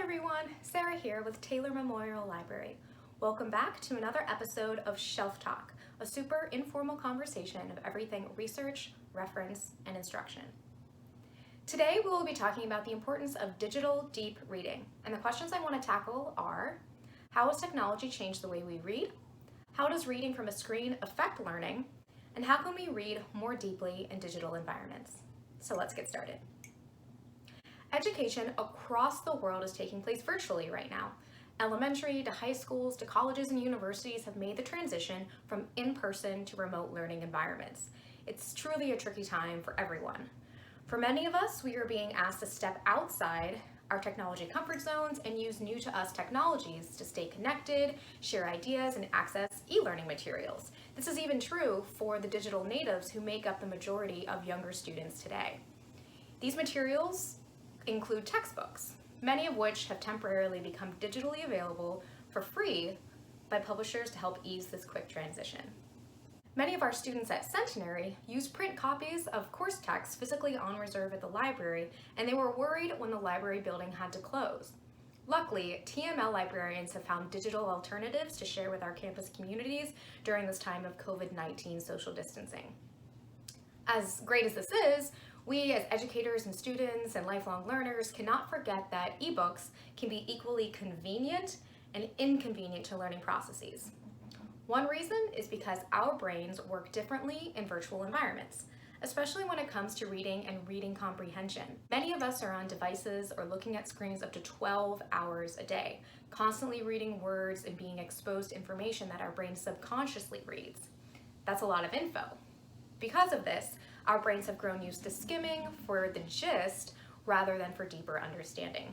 everyone, Sarah here with Taylor Memorial Library. Welcome back to another episode of Shelf Talk, a super informal conversation of everything research, reference, and instruction. Today we will be talking about the importance of digital deep reading, and the questions I want to tackle are: how has technology changed the way we read? How does reading from a screen affect learning? And how can we read more deeply in digital environments? So let's get started. Education across the world is taking place virtually right now. Elementary to high schools to colleges and universities have made the transition from in-person to remote learning environments. It's truly a tricky time for everyone. For many of us, we are being asked to step outside our technology comfort zones and use new to us technologies to stay connected, share ideas, and access e-learning materials. This is even true for the digital natives who make up the majority of younger students today. These materials include textbooks, many of which have temporarily become digitally available for free by publishers to help ease this quick transition. Many of our students at Centenary use print copies of course texts physically on reserve at the library, and they were worried when the library building had to close. Luckily, TML librarians have found digital alternatives to share with our campus communities during this time of COVID-19 social distancing. As great as this is, we as educators and students and lifelong learners cannot forget that ebooks can be equally convenient and inconvenient to learning processes. One reason is because our brains work differently in virtual environments, especially when it comes to reading and reading comprehension. Many of us are on devices or looking at screens up to 12 hours a day, constantly reading words and being exposed to information that our brain subconsciously reads. That's a lot of info. Because of this, our brains have grown used to skimming for the gist rather than for deeper understanding.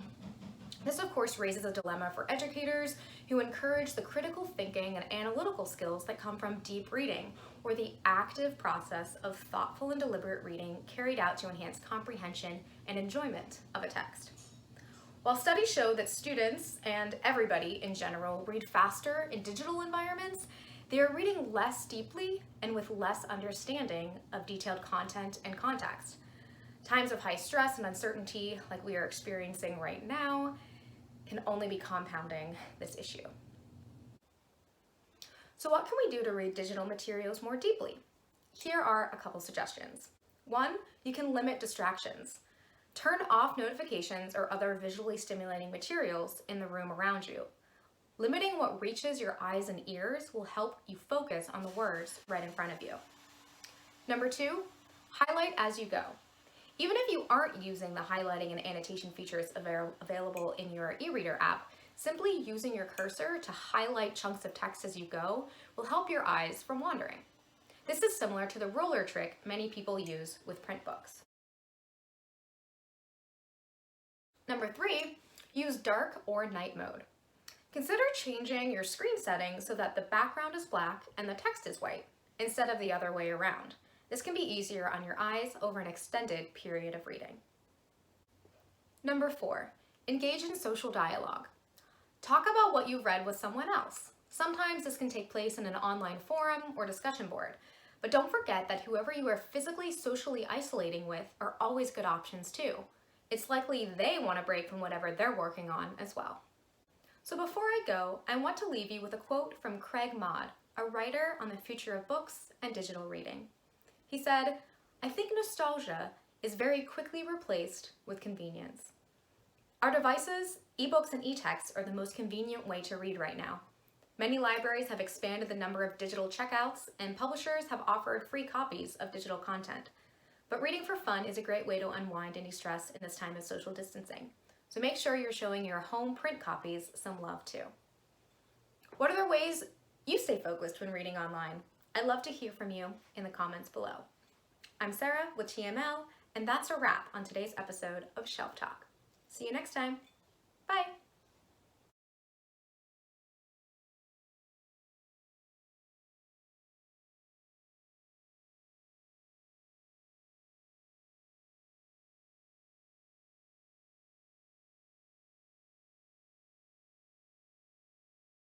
This, of course, raises a dilemma for educators who encourage the critical thinking and analytical skills that come from deep reading, or the active process of thoughtful and deliberate reading carried out to enhance comprehension and enjoyment of a text. While studies show that students and everybody in general read faster in digital environments, they are reading less deeply and with less understanding of detailed content and context. Times of high stress and uncertainty, like we are experiencing right now, can only be compounding this issue. So what can we do to read digital materials more deeply? Here are a couple suggestions. One, you can limit distractions. Turn off notifications or other visually stimulating materials in the room around you. Limiting what reaches your eyes and ears will help you focus on the words right in front of you. Number two, highlight as you go. Even if you aren't using the highlighting and annotation features available in your e-reader app, simply using your cursor to highlight chunks of text as you go will help your eyes from wandering. This is similar to the roller trick many people use with print books. Number three, use dark or night mode. Consider changing your screen settings so that the background is black and the text is white, instead of the other way around. This can be easier on your eyes over an extended period of reading. Number four, engage in social dialogue. Talk about what you've read with someone else. Sometimes this can take place in an online forum or discussion board, but don't forget that whoever you are physically socially isolating with are always good options too. It's likely they want a break from whatever they're working on as well. So before I go, I want to leave you with a quote from Craig Maud, a writer on the future of books and digital reading. He said, "I think nostalgia is very quickly replaced with convenience." Our devices, ebooks, and e-texts are the most convenient way to read right now. Many libraries have expanded the number of digital checkouts, and publishers have offered free copies of digital content. But reading for fun is a great way to unwind and de-stress in this time of social distancing. So make sure you're showing your home print copies some love too. What are the ways you stay focused when reading online? I'd love to hear from you in the comments below. I'm Sarah with TML, and that's a wrap on today's episode of Shelf Talk. See you next time. Bye.